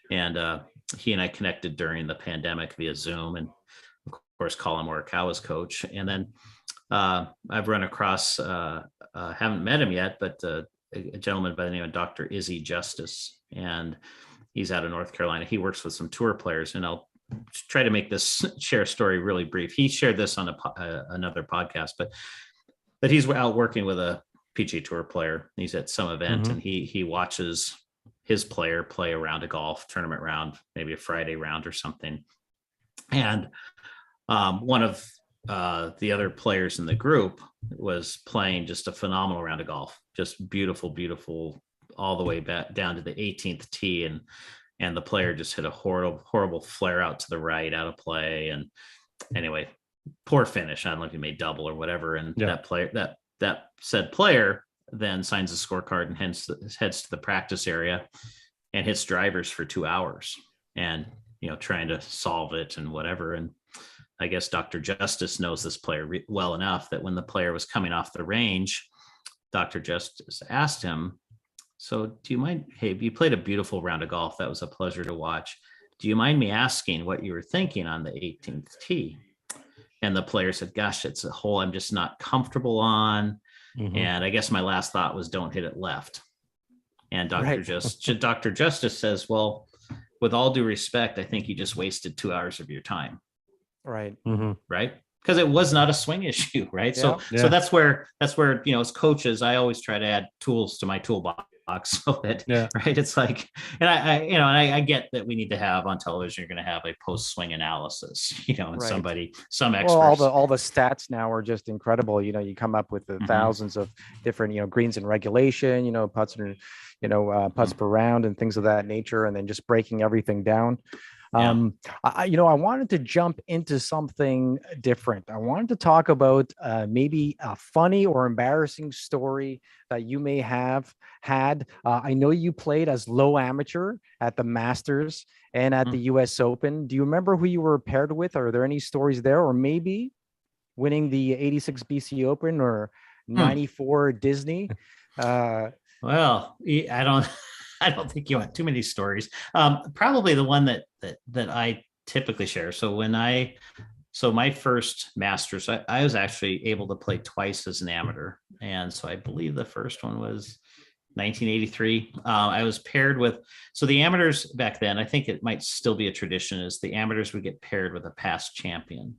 [SPEAKER 2] And he and I connected during the pandemic via Zoom. And of course, Colin Morikawa's coach. And then I've run across, haven't met him yet, but a gentleman by the name of Dr. Izzy Justice. And he's out of North Carolina. He works with some tour players, and I'll try to make this share story really brief. He shared this on another podcast, but he's out working with a PGA Tour player. He's at some event, and he watches his player play a round of golf, tournament round, maybe a Friday round or something. And one of the other players in the group was playing just a phenomenal round of golf, just beautiful, all the way back down to the 18th tee. And the player just hit a horrible flare out to the right, out of play. And anyway, poor finish. I don't know if he made double or whatever. And that said player then signs a scorecard and heads to the practice area and hits drivers for 2 hours, and, you know, trying to solve it and whatever. And I guess Dr. Justice knows this player well enough that when the player was coming off the range, Dr. Justice asked him, "So do you mind, hey, you played a beautiful round of golf. That was a pleasure to watch. Do you mind me asking what you were thinking on the 18th tee?" And the player said, "Gosh, it's a hole I'm just not comfortable on. And I guess my last thought was don't hit it left." And Dr. Justice says, "Well, with all due respect, I think you just wasted 2 hours of your time."
[SPEAKER 1] Right.
[SPEAKER 2] Right. Because it was not a swing issue. Right. So that's where, you know, as coaches, I always try to add tools to my toolbox so that, right. It's like, and I get that we need to have on television, you're going to have a post-swing analysis, you know, and some experts.
[SPEAKER 1] Well, all the stats now are just incredible. You know, you come up with the thousands of different, you know, greens in regulation, you know, putts per round and things of that nature, and then just breaking everything down. I wanted to jump into something different. I wanted to talk about maybe a funny or embarrassing story that you may have had. I know you played as low amateur at the Masters and at the US Open. Do you remember who you were paired with? Are there any stories there? Or maybe winning the 86 BC Open or 94 Disney?
[SPEAKER 2] Well, I don't think you want too many stories. Probably the one that I typically share. So my first Masters, I was actually able to play twice as an amateur. And so I believe the first one was 1983. I was paired with, so the amateurs back then, I think it might still be a tradition, is the amateurs would get paired with a past champion.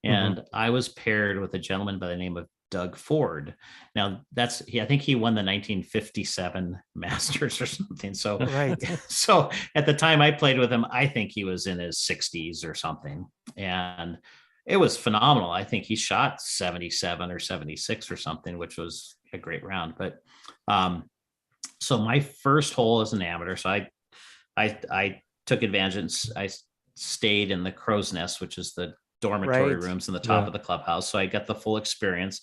[SPEAKER 2] And I was paired with a gentleman by the name of Doug Ford. Now I think he won the 1957 Masters or something. So, so at the time I played with him, I think he was in his 60s or something. And it was phenomenal. I think he shot 77 or 76 or something, which was a great round. But so my first hole as an amateur, so I took advantage and I stayed in the Crow's Nest, which is the dormitory rooms in the top of the clubhouse. So I got the full experience.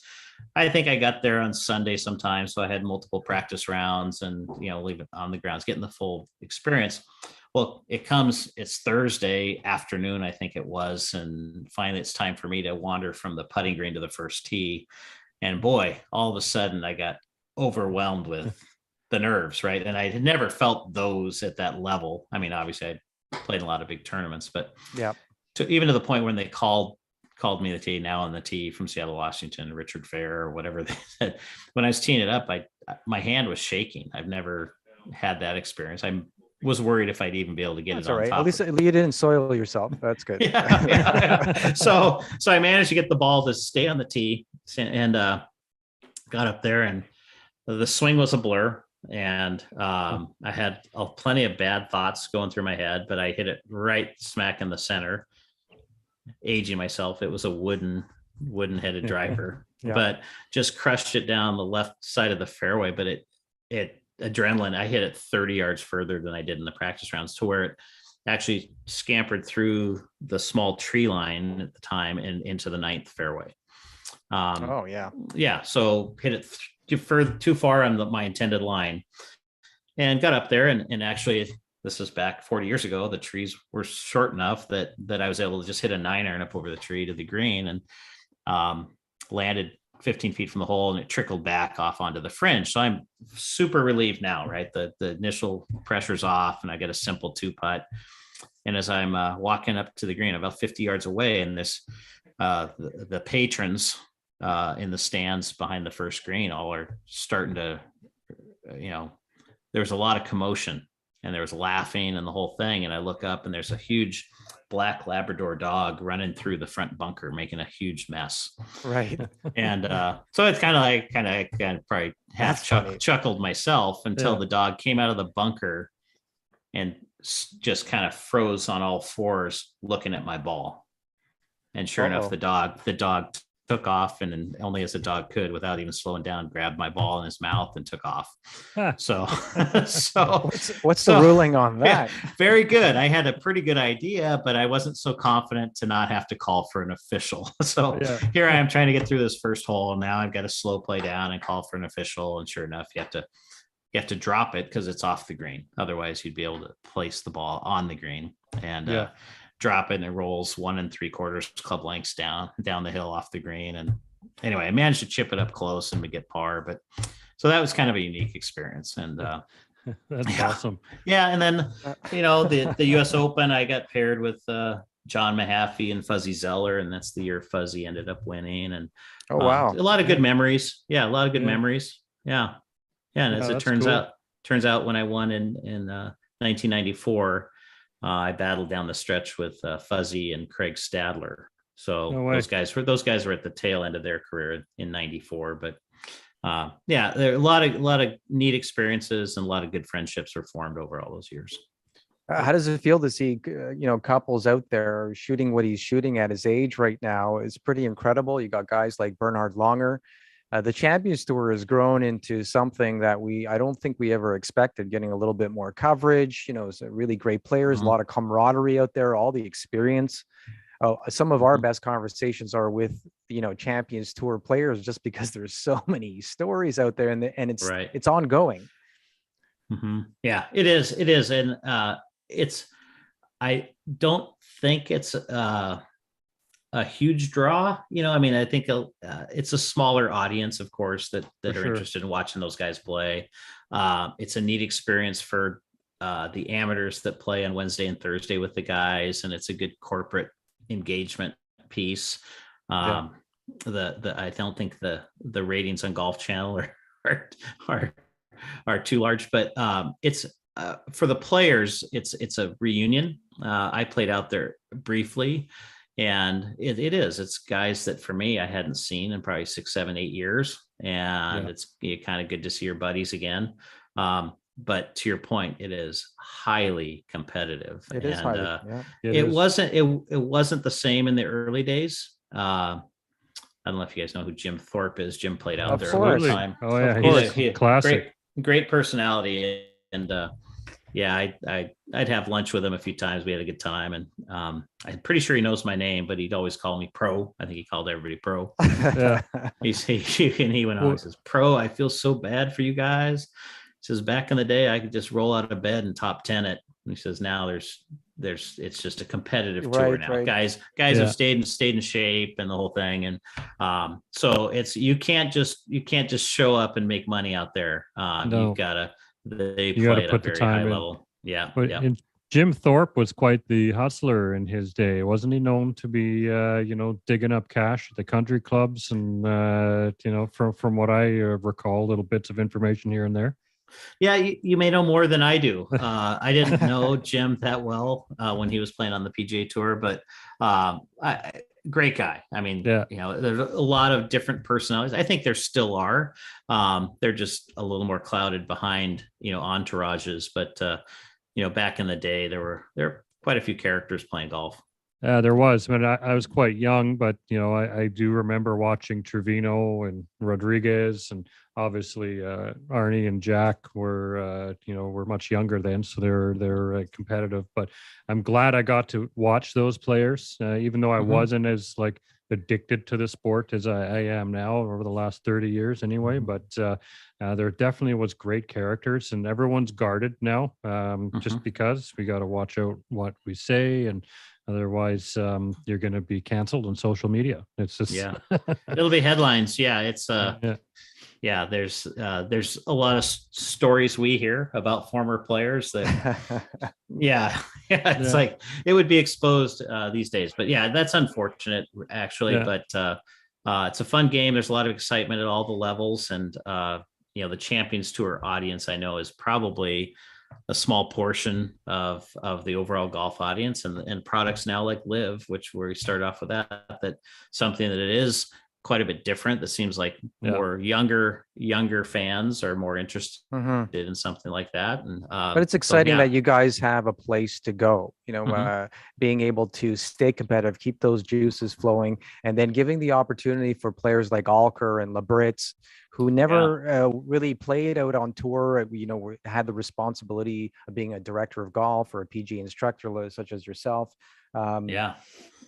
[SPEAKER 2] I think I got there on Sunday sometime. So I had multiple practice rounds and, you know, leave it on the grounds, getting the full experience. Well, it's Thursday afternoon, I think it was. And finally it's time for me to wander from the putting green to the first tee. And boy, all of a sudden I got overwhelmed with the nerves. Right. And I had never felt those at that level. I mean, obviously I played a lot of big tournaments, but even to the point when they called me the tee, now on the tee from Seattle, Washington, Rick Fehr or whatever they said. When I was teeing it up, my hand was shaking. I've never had that experience. I was worried if I'd even be able to get it on top.
[SPEAKER 1] At least you didn't soil yourself. That's good.
[SPEAKER 2] So I managed to get the ball to stay on the tee and got up there, and the swing was a blur. and I had plenty of bad thoughts going through my head, but I hit it right smack in the center. Aging myself, it was a wooden headed driver, but just crushed it down the left side of the fairway. But it adrenaline, I hit it 30 yards further than I did in the practice rounds, to where it actually scampered through the small tree line at the time and into the ninth fairway. So hit it too far on my intended line, and got up there, and actually, this is back 40 years ago, the trees were short enough that I was able to just hit a 9-iron up over the tree to the green, and landed 15 feet from the hole, and it trickled back off onto the fringe. So I'm super relieved now, right? The initial pressure's off, and I get a simple 2-putt. And as I'm walking up to the green, about 50 yards away, and this the patrons in the stands behind the first green all are starting to, there's a lot of commotion, and there was laughing and the whole thing. And I look up, and there's a huge black Labrador dog running through the front bunker, making a huge mess.
[SPEAKER 1] Right.
[SPEAKER 2] And so it's kind of probably half chuckled myself until the dog came out of the bunker and just kind of froze on all fours looking at my ball. And sure enough, the dog took off, and only as a dog could, without even slowing down, grabbed my ball in his mouth and took off. So
[SPEAKER 1] what's the ruling on that?
[SPEAKER 2] Yeah, very good. I had a pretty good idea, but I wasn't so confident to not have to call for an official. So here I am trying to get through this first hole, and now I've got to slow play down and call for an official. And sure enough, you have to drop it because it's off the green. Otherwise, you'd be able to place the ball on the green, and drop it, and it rolls 1 3/4 club lengths down the hill off the green. And anyway, I managed to chip it up close and to get par. But so that was kind of a unique experience. And
[SPEAKER 3] that's awesome.
[SPEAKER 2] Yeah. And then, the US Open, I got paired with John Mahaffey and Fuzzy Zeller, and that's the year Fuzzy ended up winning. And
[SPEAKER 1] a lot
[SPEAKER 2] of good memories. Yeah, a lot of good memories. Yeah. Yeah. And as it turns out, when I won in 1994, I battled down the stretch with Fuzzy and Craig Stadler. So those guys were at the tail end of their career in 94. But there are a lot of neat experiences, and a lot of good friendships were formed over all those years.
[SPEAKER 1] How does it feel to see, couples out there shooting what he's shooting at his age right now? It's pretty incredible. You got guys like Bernhard Langer. The Champions Tour has grown into something that I don't think we ever expected, getting a little bit more coverage, really great players, a lot of camaraderie out there, all the experience. Some of our best conversations are with, Champions Tour players, just because there's so many stories out there, and it's ongoing.
[SPEAKER 2] Mm-hmm. Yeah, it is. And I don't think it's a huge draw. I think it's a smaller audience, of course, that are interested in watching those guys play. It's a neat experience for the amateurs that play on Wednesday and Thursday with the guys, and it's a good corporate engagement piece. I don't think the ratings on Golf Channel are too large, but it's for the players, it's a reunion. I played out there briefly. And it's guys that for me, I hadn't seen in probably 6, 7, 8 years. And it's kind of good to see your buddies again. But to your point, it is highly competitive. It wasn't the same in the early days. I don't know if you guys know who Jim Thorpe is. Jim played out there all the time.
[SPEAKER 3] Oh yeah, he's classic.
[SPEAKER 2] Great personality. And I'd have lunch with him a few times. We had a good time, and I'm pretty sure he knows my name, but he'd always call me Pro. I think he called everybody Pro. He went on. He says, "Pro, I feel so bad for you guys." He says, "Back in the day, I could just roll out of bed and top 10 it." And he says, "Now it's just a competitive tour now. Right. Guys have stayed in shape and the whole thing, and so you can't just show up and make money out there. You've got to." They play at a very high level. Yeah.
[SPEAKER 3] And Jim Thorpe was quite the hustler in his day. Wasn't he known to be, digging up cash at the country clubs? And, from what I recall, little bits of information here and there.
[SPEAKER 2] Yeah, you may know more than I do. I didn't know Jim that well when he was playing on the PGA Tour, but great guy. I mean,
[SPEAKER 3] Yeah.
[SPEAKER 2] there's a lot of different personalities. I think there still are. They're just a little more clouded behind, entourages. But back in the day, there were quite a few characters playing golf.
[SPEAKER 3] There was. I mean, I was quite young, but I do remember watching Trevino and Rodriguez, and obviously Arnie and Jack were much younger then, so they're competitive. But I'm glad I got to watch those players, even though I wasn't as like addicted to the sport as I am now over the last 30 years anyway. But there definitely was great characters, and everyone's guarded now, just because we got to watch out what we say, and otherwise you're going to be canceled on social media. It's just
[SPEAKER 2] it'll be headlines. It's there's a lot of stories we hear about former players that it's like it would be exposed these days. But that's unfortunate actually. But it's a fun game. There's a lot of excitement at all the levels, and the Champions Tour audience I know is probably a small portion of the overall golf audience, and products now like Live, which where we started off with that something that it is quite a bit different. That seems like more younger fans are more interested in something like that. And
[SPEAKER 1] but it's exciting that you guys have a place to go, being able to stay competitive, keep those juices flowing, and then giving the opportunity for players like Alker and Labritz, who never really played out on tour, had the responsibility of being a director of golf or a PGA instructor, such as yourself.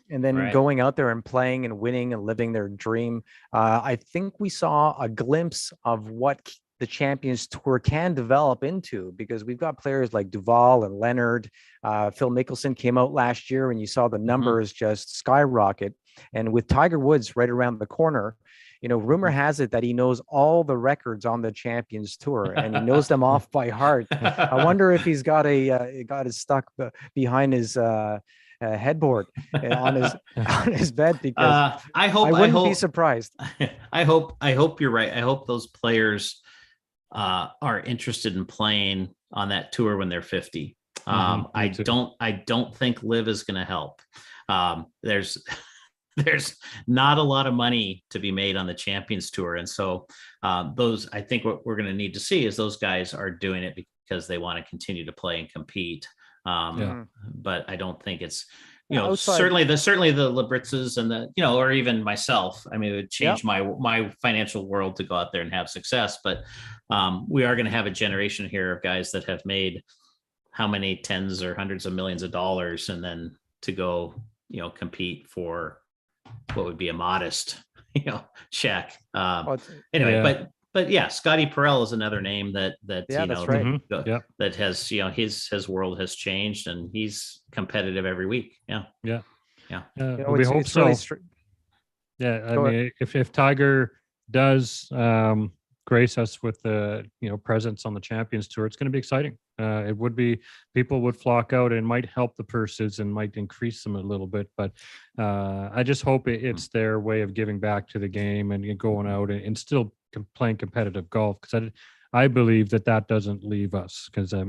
[SPEAKER 1] And then going out there and playing and winning and living their dream. I think we saw a glimpse of what the Champions Tour can develop into, because we've got players like Duval and Leonard. Phil Mickelson came out last year, and you saw the numbers just skyrocket. And with Tiger Woods right around the corner, rumor has it that he knows all the records on the Champions Tour, and he knows them off by heart. I wonder if he's got his stuck behind his headboard on his bed, because I wouldn't be surprised.
[SPEAKER 2] I hope you're right. I hope those players are interested in playing on that tour when they're 50. I don't think Live is going to help. There's not a lot of money to be made on the Champions Tour. And so I think what we're going to need to see is those guys are doing it because they want to continue to play and compete. But I don't think it's, certainly the Labritzes and or even myself. I mean, it would change my financial world to go out there and have success. But we are going to have a generation here of guys that have made how many tens or hundreds of millions of dollars, and then to go, compete for what would be a modest, check. Anyway, but Scotty Perel is another name that
[SPEAKER 1] that's right.
[SPEAKER 2] That has, his world has changed, and he's competitive every week.
[SPEAKER 3] We hope so. Mean, if Tiger does grace us with the presence on the Champions Tour, it's going to be exciting. It would be, people would flock out, and might help the purses and might increase them a little bit. But I just hope it's their way of giving back to the game and going out and still playing competitive golf, because I believe that doesn't leave us. Because I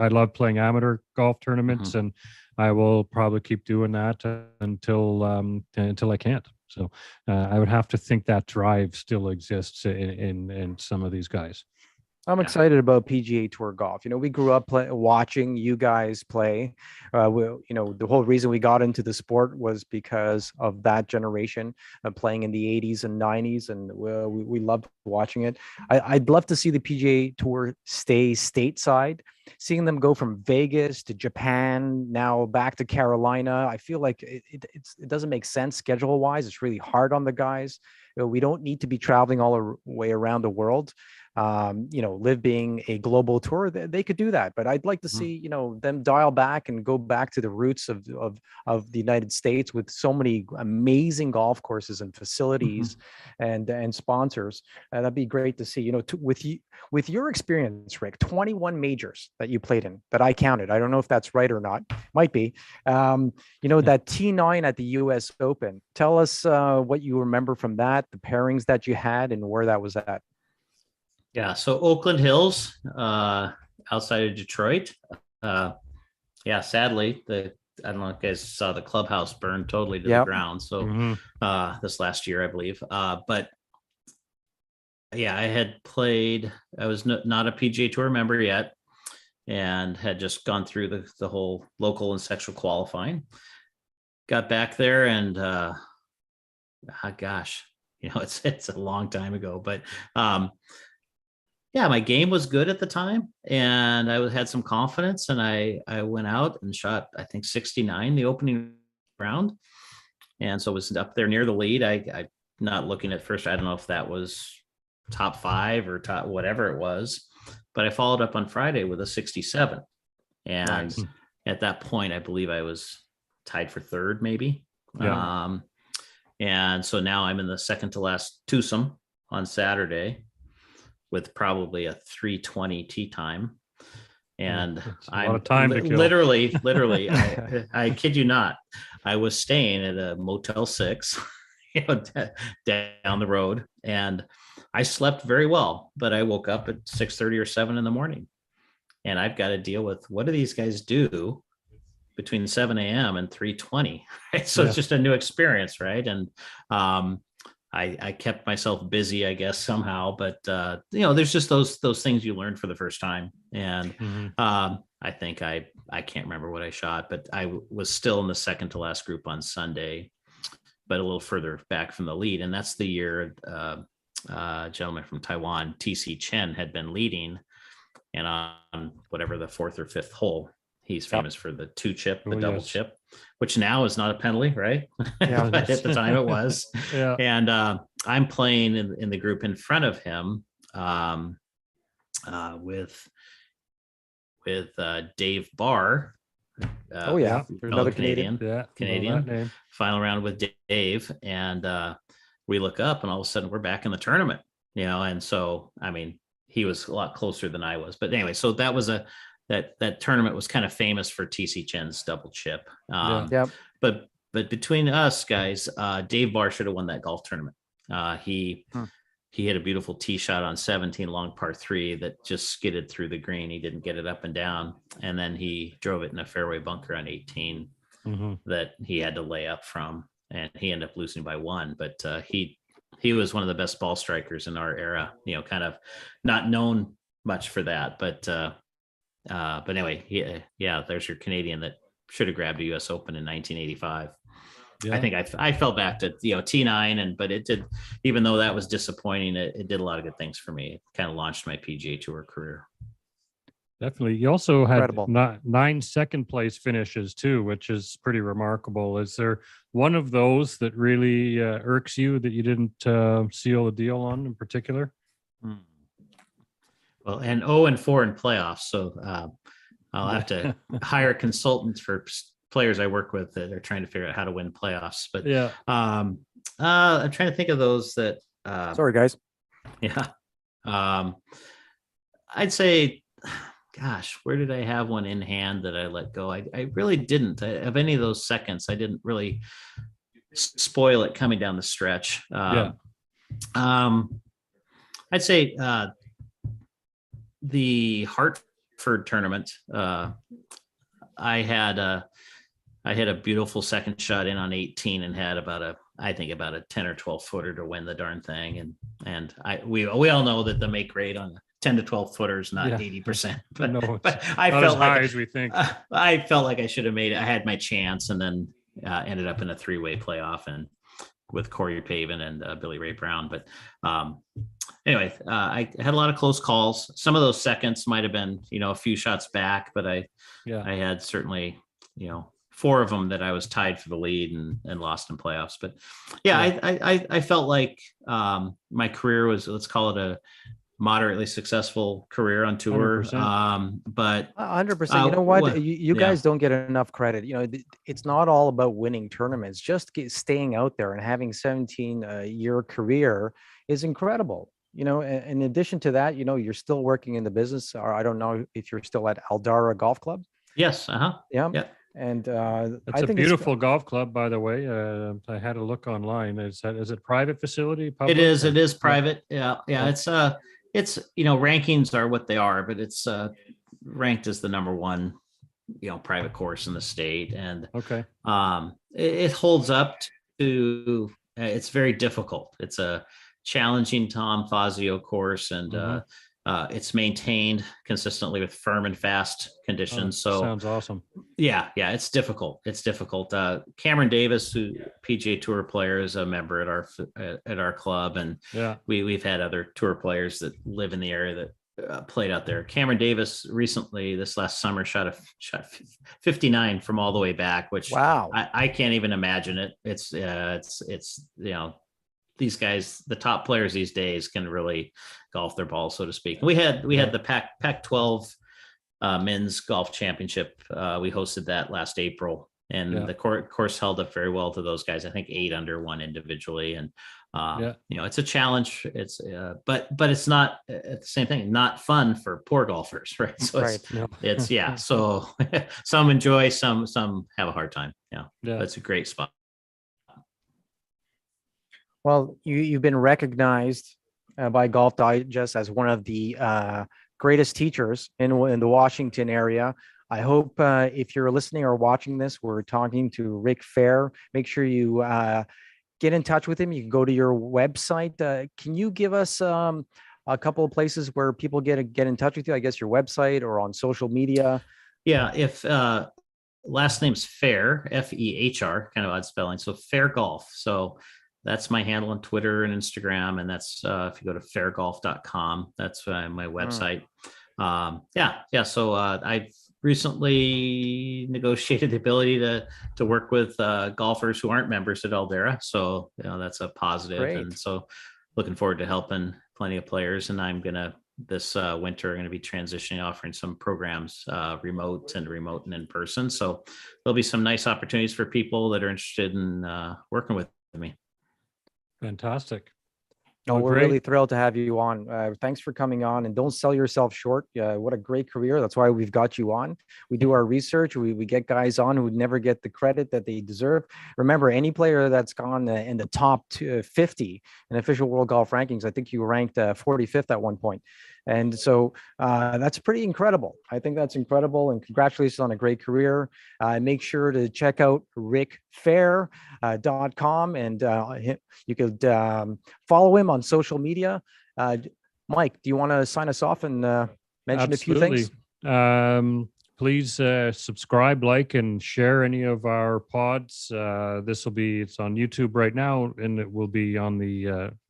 [SPEAKER 3] love playing amateur golf tournaments, and I will probably keep doing that until I can't. So I would have to think that drive still exists in some of these guys.
[SPEAKER 1] I'm excited about PGA Tour golf. We grew up watching you guys play. The whole reason we got into the sport was because of that generation playing in the 80s and 90s, and we loved watching it. I'd love to see the PGA Tour stay stateside. Seeing them go from Vegas to Japan, now back to Carolina, I feel like it doesn't make sense schedule-wise. It's really hard on the guys. We don't need to be traveling all the way around the world. Live being a global tour, they could do that, but I'd like to see them dial back and go back to the roots of the United States, with so many amazing golf courses and facilities and sponsors. That'd be great to see. With your experience, Rick, 21 majors that you played in, that I counted. I don't know if that's right or not. Might be. That T9 at the U.S. Open. Tell us what you remember from that, the pairings that you had, and where that was at.
[SPEAKER 2] Yeah. So Oakland Hills, outside of Detroit. Yeah, sadly, I don't know if you guys saw the clubhouse burn totally to the
[SPEAKER 1] Yep.
[SPEAKER 2] ground. So
[SPEAKER 3] Mhm.
[SPEAKER 2] this last year, I believe. But yeah, I had played. I was not a PGA Tour member yet, and had just gone through the whole local and sexual qualifying. Got back there, and gosh, it's a long time ago, but yeah, my game was good at the time, and I had some confidence, and I went out and shot, I think, 69 the opening round, and so was up there near the lead. I not looking at first. I don't know if that was top 5 or top whatever it was, but I followed up on Friday with a 67, and
[SPEAKER 1] Nice.
[SPEAKER 2] at that point, I believe I was tied for third, maybe.
[SPEAKER 3] Yeah.
[SPEAKER 2] And so now I'm in the second to last twosome on Saturday, with probably a 3:20 tee time. And
[SPEAKER 3] That's a lot
[SPEAKER 2] I'm
[SPEAKER 3] of time to kill.
[SPEAKER 2] literally, I kid you not, I was staying at a Motel 6, down the road, and I slept very well, but I woke up at 6:30 or 7 in the morning, and I've got to deal with, what do these guys do between 7 a.m. and 3:20? Right? So it's just a new experience, right? And I kept myself busy, I guess, somehow, but there's just those things you learn for the first time. And I think I can't remember what I shot, but I was still in the second to last group on Sunday, but a little further back from the lead. And that's the year a gentleman from Taiwan, TC Chen, had been leading, and on whatever the 4th or 5th hole, he's famous for the 2-chip, the double chip, which now is not a penalty, right?
[SPEAKER 1] Yeah.
[SPEAKER 2] But at the time it was.
[SPEAKER 3] Yeah.
[SPEAKER 2] And I'm playing in the group in front of him, with Dave Barr.
[SPEAKER 1] Oh yeah, there's another Canadian.
[SPEAKER 3] Yeah.
[SPEAKER 2] Canadian.
[SPEAKER 3] That name.
[SPEAKER 2] Final round with Dave, and we look up, and all of a sudden we're back in the tournament. And so, I mean, he was a lot closer than I was. But anyway, so that was that tournament was kind of famous for TC Chen's double chip.
[SPEAKER 1] Yep.
[SPEAKER 2] But between us guys, Dave Barr should have won that golf tournament. He hit a beautiful tee shot on 17, long par 3, that just skidded through the green. He didn't get it up and down, and then he drove it in a fairway bunker on 18 that he had to lay up from, and he ended up losing by 1. But he was one of the best ball strikers in our era. Kind of not known much for that, but anyway, yeah, there's your Canadian that should have grabbed a U.S. Open in 1985. Yeah. I think I fell back to T9, but it did, even though that was disappointing, it did a lot of good things for me. It kind of launched my PGA Tour career.
[SPEAKER 3] Definitely. You also had
[SPEAKER 1] Incredible.
[SPEAKER 3] 9 second place finishes too, which is pretty remarkable. Is there one of those that really irks you that you didn't seal the deal on in particular?
[SPEAKER 2] Well, and 0-4 in playoffs. So I'll have to hire consultants for players I work with that are trying to figure out how to win playoffs. But
[SPEAKER 3] yeah,
[SPEAKER 2] I'm trying to think of those that.
[SPEAKER 1] Sorry, guys.
[SPEAKER 2] Yeah. I'd say, gosh, where did I have one in hand that I let go? I really didn't. Of any of those seconds, I didn't really spoil it coming down the stretch. I'd say the Hartford tournament, I had a beautiful second shot in on 18 and had about a 10 or 12 footer to win the darn thing. And we all know that the make rate on 10 to 12 footers, not 80%, but I felt like
[SPEAKER 3] as we think.
[SPEAKER 2] I felt like I should have made it. I had my chance, and then ended up in a 3-way playoff and with Corey Pavin and Billy Ray Brown. But anyway, I had a lot of close calls. Some of those seconds might've been, a few shots back, but I had certainly, 4 of them that I was tied for the lead and lost in playoffs. But I felt like my career was, let's call it a moderately successful career on tour.
[SPEAKER 3] 100%.
[SPEAKER 2] But
[SPEAKER 1] 100%. You know what? You guys don't get enough credit. It's not all about winning tournaments. Just staying out there and having 17-year career is incredible. In addition to that, you're still working in the business, or I don't know if you're still at Aldarra Golf Club.
[SPEAKER 2] Yes.
[SPEAKER 1] Yeah.
[SPEAKER 2] And
[SPEAKER 3] it's a beautiful golf club, by the way. I had a look online. Is it a private facility? Public?
[SPEAKER 2] It is private. Yeah. It's it's, rankings are what they are, but it's ranked as the number one, private course in the state. And
[SPEAKER 3] Okay.
[SPEAKER 2] it holds up to, it's very difficult. It's a challenging Tom Fazio course, and it's maintained consistently with firm and fast conditions. So
[SPEAKER 3] sounds awesome.
[SPEAKER 2] yeah, it's difficult. It's difficult. Cameron Davis, who PGA Tour player, is a member at our club, and we've had other tour players that live in the area that played out there. Cameron Davis recently, this last summer, shot 59 from all the way back, which
[SPEAKER 1] wow,
[SPEAKER 2] I can't even imagine it. It's these guys, the top players these days, can really golf their ball, so to speak. We had the Pac-12 men's golf championship. We hosted that last April, and the course held up very well to those guys. I think 8 under, 1 individually, and it's a challenge. It's but it's not the same thing. Not fun for poor golfers, right? So it's So some enjoy, some have a hard time. That's a great spot.
[SPEAKER 1] Well, you've been recognized by Golf Digest as one of the greatest teachers in the Washington area. I hope if you're listening or watching this, we're talking to Rick Fehr. Make sure you get in touch with him. You can go to your website. Can you give us a couple of places where people get in touch with you? I guess your website or on social media.
[SPEAKER 2] Yeah, if last name's Fehr, F-E-H-R, kind of odd spelling. So Fehr Golf. So that's my handle on Twitter and Instagram. And that's if you go to fehrgolf.com, that's my website. So I've recently negotiated the ability to work with golfers who aren't members at Aldarra. So, that's a positive.
[SPEAKER 1] Great.
[SPEAKER 2] And so looking forward to helping plenty of players. And I'm this winter, going to be transitioning, offering some programs, remote and in person. So there'll be some nice opportunities for people that are interested in working with me.
[SPEAKER 3] Fantastic.
[SPEAKER 1] No, we're really thrilled to have you on. Thanks for coming on, and don't sell yourself short. What a great career. That's why we've got you on. We do our research. We get guys on who never get the credit that they deserve. Remember, any player that's gone in the top 50 in official world golf rankings, I think you ranked 45th at one point. And so that's pretty incredible. I think that's incredible. And congratulations on a great career. Make sure to check out rickfehr.com, and you could follow him on social media. Mike, do you want to sign us off and mention
[SPEAKER 3] Absolutely.
[SPEAKER 1] A few things?
[SPEAKER 3] Please subscribe, like, and share any of our pods. It's on YouTube right now, and it will be on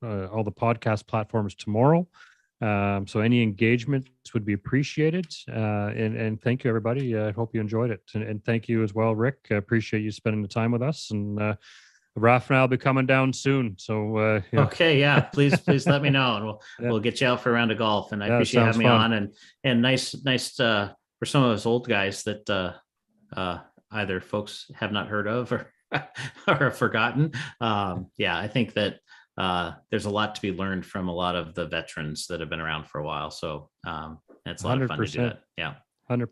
[SPEAKER 3] all the podcast platforms tomorrow. So any engagement would be appreciated. And thank you, everybody. I hope you enjoyed it. And thank you as well, Rick. I appreciate you spending the time with us. And Raf and I will be coming down soon. So
[SPEAKER 2] okay, yeah. Please let me know, and we'll get you out for a round of golf. And I appreciate having me on. And nice for some of us old guys that either folks have not heard of or have forgotten. I think that there's a lot to be learned from a lot of the veterans that have been around for a while. So it's a lot of fun to do it. Yeah.